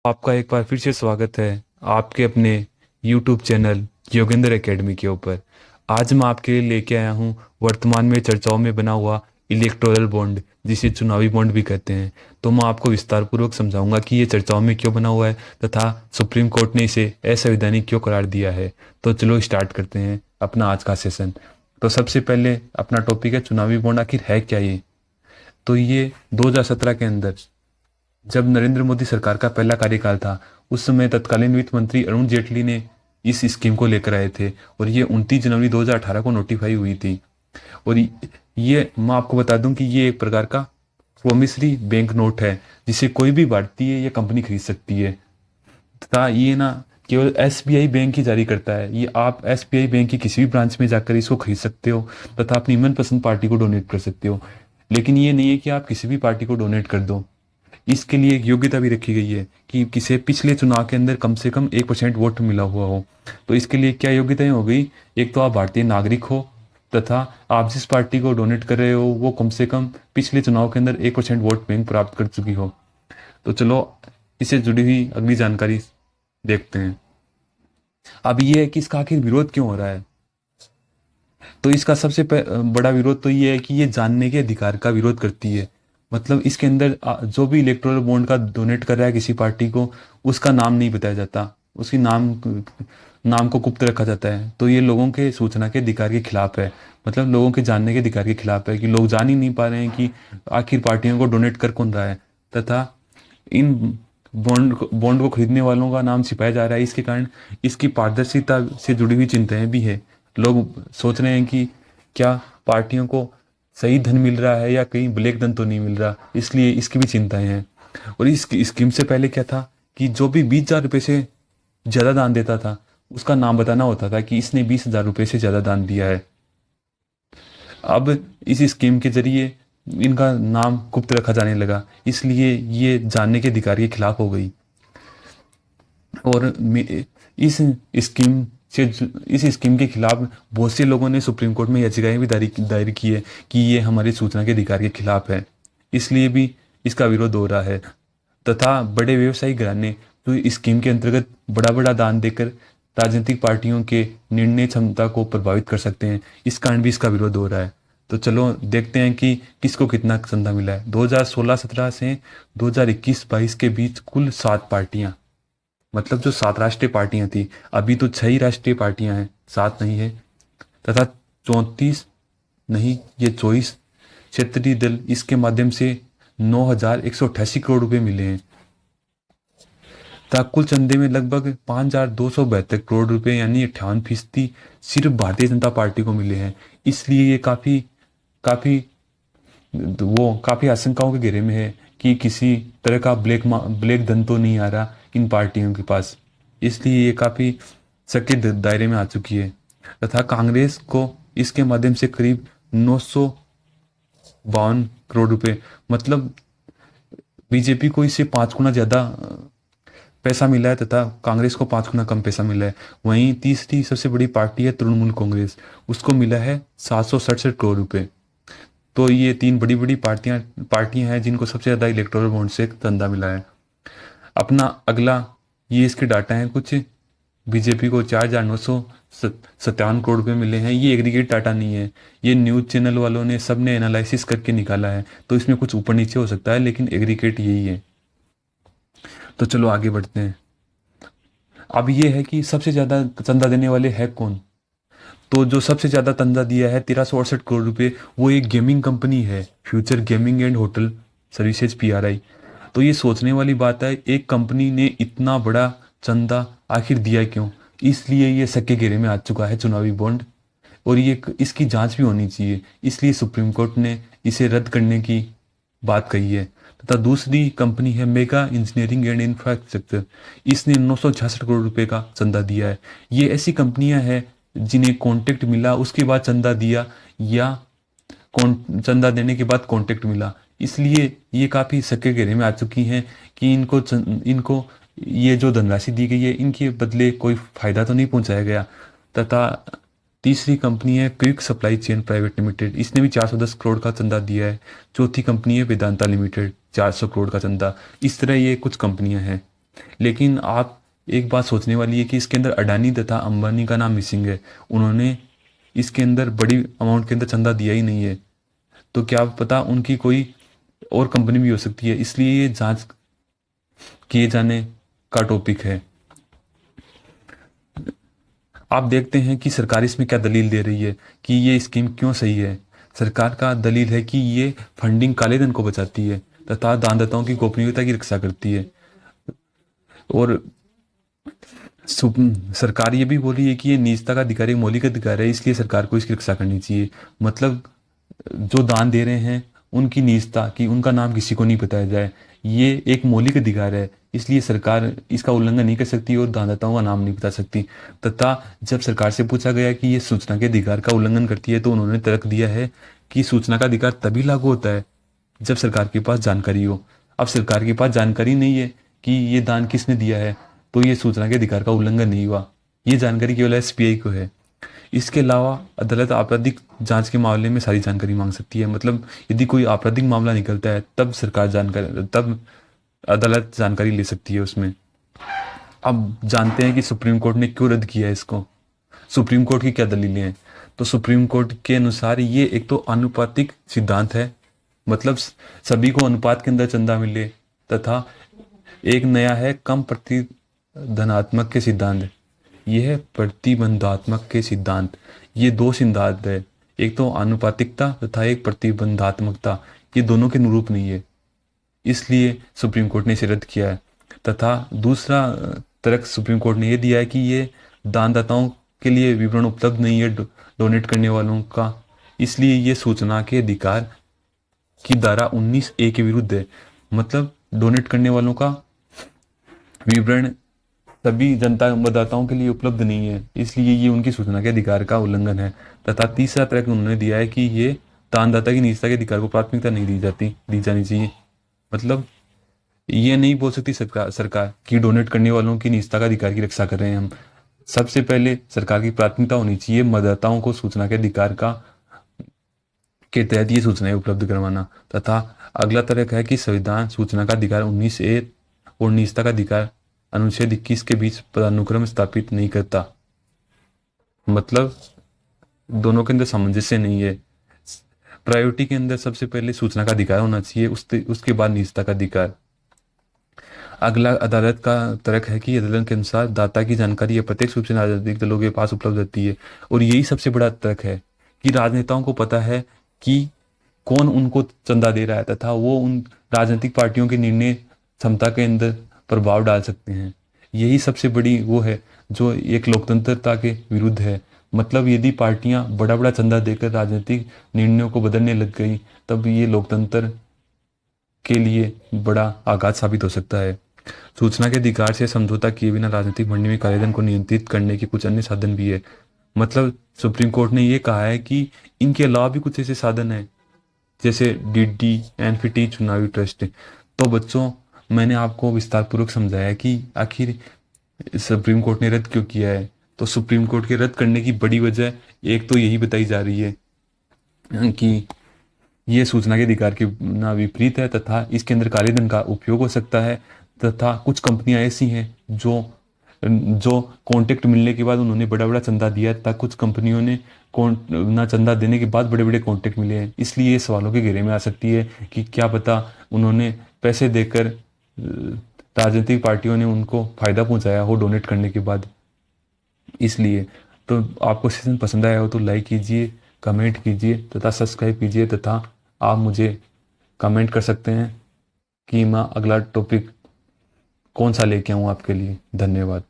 आपका एक बार फिर से स्वागत है आपके अपने YouTube चैनल योगेंद्र एकेडमी के ऊपर। आज मैं आपके लिए लेके आया हूँ वर्तमान में चर्चाओं में बना हुआ इलेक्टोरल बॉन्ड, जिसे चुनावी बॉन्ड भी कहते हैं। तो मैं आपको विस्तार पूर्वक समझाऊंगा कि ये चर्चाओं में क्यों बना हुआ है तथा सुप्रीम कोर्ट ने इसे असंवैधानिक क्यों करार दिया है। तो चलो स्टार्ट करते हैं अपना आज का सेशन। तो सबसे पहले अपना टॉपिक है चुनावी बॉन्ड। आखिर है क्या ये? तो ये 2017 के अंदर, जब नरेंद्र मोदी सरकार का पहला कार्यकाल था, उस समय तत्कालीन वित्त मंत्री अरुण जेटली ने इस स्कीम को लेकर आए थे और ये 29 जनवरी 2018 को नोटिफाई हुई थी। और ये मैं आपको बता दूं कि ये एक प्रकार का प्रोमिसरी बैंक नोट है, जिसे कोई भी भारतीय या कंपनी खरीद सकती है तथा ये ना केवल एसबीआई बैंक ही जारी करता है। ये आप एसबीआई बैंक की किसी भी ब्रांच में जाकर इसको खरीद सकते हो तथा अपनी मनपसंद पार्टी को डोनेट कर सकते हो। लेकिन ये नहीं है कि आप किसी भी पार्टी को डोनेट कर दो। इसके लिए एक योग्यता भी रखी गई है कि किसी पिछले चुनाव के अंदर कम से कम 1% वोट मिला हुआ हो। तो इसके लिए क्या योग्यताएं हो गई? एक तो आप भारतीय नागरिक हो तथा आप जिस पार्टी को डोनेट कर रहे हो वो कम से कम पिछले चुनाव के अंदर 1% वोट बैंक प्राप्त कर चुकी हो। तो चलो इससे जुड़ी हुई अगली जानकारी देखते हैं। अब ये है कि इसका आखिर विरोध क्यों हो रहा है। तो इसका सबसे बड़ा विरोध तो ये है कि ये जानने के अधिकार का विरोध करती है। मतलब इसके अंदर जो भी इलेक्टोरल बॉन्ड का डोनेट कर रहा है किसी पार्टी को, उसका नाम नहीं बताया जाता, उसकी नाम को गुप्त रखा जाता है। तो ये लोगों के सूचना के अधिकार के खिलाफ है। मतलब लोगों के जानने के अधिकार के खिलाफ है कि लोग जान ही नहीं पा रहे हैं कि आखिर पार्टियों को डोनेट कर कौन रहा है तथा इन बॉन्ड को खरीदने वालों का नाम छिपाया जा रहा है। इसके कारण इसकी पारदर्शिता से जुड़ी हुई चिंताएं भी है। लोग सोच रहे हैं कि क्या पार्टियों को सही धन मिल रहा है या कहीं ब्लैक धन तो नहीं मिल रहा, इसलिए इसकी भी चिंताएं हैं। और इस स्कीम से पहले क्या था कि जो भी 20,000 रुपये से ज़्यादा दान देता था, उसका नाम बताना होता था कि इसने 20,000 रुपये से ज़्यादा दान दिया है। अब इस स्कीम के जरिए इनका नाम गुप्त रखा जाने लगा, इसलिए ये जानने के अधिकार के खिलाफ हो गई। और इस स्कीम इस स्कीम के खिलाफ बहुत से लोगों ने सुप्रीम कोर्ट में याचिकाएं भी दायर की है कि ये हमारी सूचना के अधिकार के खिलाफ है, इसलिए भी इसका विरोध हो रहा है। तथा बड़े व्यवसायिक घराने जो इस स्कीम के अंतर्गत बड़ा बड़ा दान देकर राजनीतिक पार्टियों के निर्णय क्षमता को प्रभावित कर सकते हैं, इस कारण भी इसका विरोध हो रहा है। तो चलो देखते हैं कि किसको कितना चंदा मिला है। 2016-17 से 2021-22 के बीच कुल 7 पार्टियां, मतलब जो 7 राष्ट्रीय पार्टियां थी, अभी तो 6 ही राष्ट्रीय पार्टियां हैं, 7 नहीं है, तथा 34 नहीं, ये 24 क्षेत्रीय दल, इसके माध्यम से 9,188 करोड़ रुपए मिले हैं। तथा कुल चंदे में लगभग 5,272 करोड़ रुपए यानी 58% सिर्फ भारतीय जनता पार्टी को मिले हैं। इसलिए ये काफी काफी काफी आशंकाओं के घेरे में है कि किसी तरह का ब्लैक धन तो नहीं आ रहा इन पार्टियों के पास, इसलिए ये काफी शक के दायरे में आ चुकी है। तथा कांग्रेस को इसके माध्यम से करीब 952 करोड़ रुपए, मतलब बीजेपी को इससे 5 गुना ज्यादा पैसा मिला है तथा कांग्रेस को 5 गुना कम पैसा मिला है। वहीं तीसरी सबसे बड़ी पार्टी है तृणमूल कांग्रेस, उसको मिला है 767 करोड़ रुपए। तो ये 3 बड़ी बड़ी पार्टियां हैं जिनको सबसे ज्यादा इलेक्टोरल बॉन्ड से चंदा मिला है। अपना अगला ये इसके डाटा है कुछ। बीजेपी को 4,957 करोड़ रुपए मिले हैं। ये एग्रीगेट डाटा नहीं है, ये न्यूज चैनल वालों ने सबने एनालिसिस करके निकाला है, तो इसमें कुछ ऊपर नीचे हो सकता है, लेकिन एग्रीगेट यही है। तो चलो आगे बढ़ते हैं। अब ये है कि सबसे ज्यादा चंदा देने वाले है कौन। तो जो सबसे ज्यादा चंदा दिया है 1,368 करोड़ रुपए, वो एक गेमिंग कंपनी है, future gaming and hotel services PRI। तो ये सोचने वाली बात है, एक कंपनी ने इतना बड़ा चंदा आखिर दिया क्यों। इसलिए ये शक के घेरे में आ चुका है चुनावी बॉन्ड, और ये इसकी जांच भी होनी चाहिए, इसलिए सुप्रीम कोर्ट ने इसे रद्द करने की बात कही है। तथा दूसरी कंपनी है मेगा इंजीनियरिंग एंड इंफ्रास्ट्रक्चर, इसने 966 करोड़ रुपए का चंदा दिया है। ये ऐसी कंपनियां हैं जिन्हें कॉन्ट्रैक्ट मिला उसके बाद चंदा दिया, या चंदा देने के बाद कॉन्ट्रैक्ट मिला, इसलिए ये काफी शक के घेरे में आ चुकी हैं कि इनको ये जो धनराशि दी गई है इनके बदले कोई फायदा तो नहीं पहुंचाया गया। तथा तीसरी कंपनी है quick supply chain private limited, इसने भी 410 करोड़ का चंदा दिया है। चौथी कंपनी है वेदांता लिमिटेड, 400 करोड़ का चंदा। इस तरह ये कुछ कंपनियां हैं। लेकिन आप एक बात सोचने वाली है कि इसके अंदर अडानी तथा अंबानी का नाम मिसिंग है। उन्होंने इसके अंदर बड़ी अमाउंट के अंदर चंदा दिया ही नहीं है। तो क्या पता उनकी कोई और कंपनी भी हो सकती है, इसलिए ये जांच किए जाने का टॉपिक है। आप देखते हैं कि सरकार इसमें क्या दलील दे रही है कि ये स्कीम क्यों सही है। सरकार का दलील है कि ये फंडिंग काले धन को बचाती है तथा दानदाताओं की गोपनीयता की रक्षा करती है। और सरकार ये भी बोली है कि ये निजता का अधिकार एक मौलिक अधिकार है, इसलिए सरकार को इसकी रक्षा करनी चाहिए। मतलब जो दान दे रहे हैं उनकी निजता कि उनका नाम किसी को नहीं बताया जाए, ये एक मौलिक अधिकार है, इसलिए सरकार इसका उल्लंघन नहीं कर सकती और दानदाताओं का नाम नहीं बता सकती। तथा जब सरकार से पूछा गया कि ये सूचना के अधिकार का उल्लंघन करती है, तो उन्होंने तर्क दिया है कि सूचना का अधिकार तभी लागू होता है जब सरकार के पास जानकारी हो। अब सरकार के पास जानकारी नहीं है कि ये दान किसने दिया है, तो ये सूचना के अधिकार का उल्लंघन नहीं हुआ। ये जानकारी केवल एसबीआई को है। इसके अलावा अदालत आपराधिक जांच के मामले में सारी जानकारी मांग सकती है। मतलब यदि कोई आपराधिक मामला निकलता है तब अदालत जानकारी ले सकती है उसमें। अब जानते हैं कि सुप्रीम कोर्ट ने क्यों रद्द किया है इसको। सुप्रीम कोर्ट की क्या दलीलें हैं। तो सुप्रीम कोर्ट के अनुसार ये एक तो आनुपातिक सिद्धांत है, मतलब सभी को अनुपात के अंदर चंदा मिले, तथा एक नया है कम प्रतिधनात्मक के सिद्धांत। यह है प्रतिबंधात्मक के सिद्धांत। ये दो सिद्धांत है, एक तो आनुपातिकता तथा एक प्रतिबंधात्मकता। ये दोनों के अनुरूप नहीं है, इसलिए सुप्रीम कोर्ट ने इसे रद्द किया है। तथा दूसरा तर्क सुप्रीम कोर्ट ने यह दिया है कि ये दानदाताओं के लिए विवरण उपलब्ध नहीं है डोनेट करने वालों का, इसलिए ये सूचना के अधिकार की धारा 19A के विरुद्ध है। मतलब डोनेट करने वालों का विवरण सभी जनता मतदाताओं के लिए उपलब्ध नहीं है, इसलिए ये उनकी सूचना के अधिकार का उल्लंघन है। तथा तीसरा तर्क उन्होंने दिया है कि ये दानदाता की निजता के अधिकार को प्राथमिकता नहीं दी जानी चाहिए। मतलब ये नहीं बोल सकती सरकार कि डोनेट करने वालों की निजता का अधिकार की रक्षा कर रहे हैं हम। सबसे पहले सरकार की प्राथमिकता होनी चाहिए मतदाताओं को सूचना के अधिकार का के तहत ये सूचनाएं उपलब्ध करवाना। तथा अगला तर्क है कि संविधान सूचना का अधिकार 19A और निजता का अधिकार अनुच्छेद 21 के बीच पदानुक्रम स्थापित नहीं करता। मतलब दोनों के अंदर सामंजस्य नहीं है। प्रायोरिटी के अंदर सबसे पहले सूचना का अधिकार होना चाहिए, उसके बाद निजता का अधिकार। अगला अदालत का तर्क है कि अदालत के अनुसार दाता की जानकारी प्रत्यक्ष रूप से राजनीतिक दलों के पास उपलब्ध रहती है। और यही सबसे बड़ा तर्क है कि राजनेताओं को पता है कि कौन उनको चंदा दे रहा है, तथा वो उन राजनीतिक पार्टियों के निर्णय क्षमता के अंदर प्रभाव डाल सकते हैं। यही सबसे बड़ी वो है जो एक लोकतंत्रता के विरुद्ध है। मतलब यदि पार्टियां बड़ा बड़ा चंदा देकर राजनीतिक निर्णयों को बदलने लग गई, तब ये लोकतंत्र के लिए बड़ा आघात साबित हो सकता है। सूचना के अधिकार से समझौता किए बिना राजनीतिक मंडी में कालेधन को नियंत्रित करने के कुछ अन्य साधन भी है। मतलब सुप्रीम कोर्ट ने ये कहा है कि इनके अलावा भी कुछ ऐसे साधन है, जैसे डीडी, एनफीटी, चुनावी ट्रस्ट। तो बच्चों, मैंने आपको विस्तार पूर्वक समझाया कि आखिर सुप्रीम कोर्ट ने रद्द क्यों किया है। तो सुप्रीम कोर्ट के रद्द करने की बड़ी वजह एक तो यही बताई जा रही है कि ये सूचना के अधिकार के ना विपरीत है, तथा इसके अंदर काले धन का उपयोग हो सकता है। तथा कुछ कंपनियां ऐसी हैं जो कॉन्ट्रैक्ट मिलने के बाद उन्होंने बड़ा बड़ा चंदा दिया था। कुछ कंपनियों ने ना चंदा देने के बाद बड़े बड़े कॉन्ट्रैक्ट मिले हैं, इसलिए ये सवालों के घेरे में आ सकती है कि क्या पता उन्होंने पैसे देकर राजनीतिक पार्टियों ने उनको फायदा पहुंचाया हो डोनेट करने के बाद। इसलिए तो आपको सेशन पसंद आया हो तो लाइक कीजिए, कमेंट कीजिए तथा सब्सक्राइब कीजिए। तथा आप मुझे कमेंट कर सकते हैं कि मैं अगला टॉपिक कौन सा लेके आऊँ आपके लिए। धन्यवाद।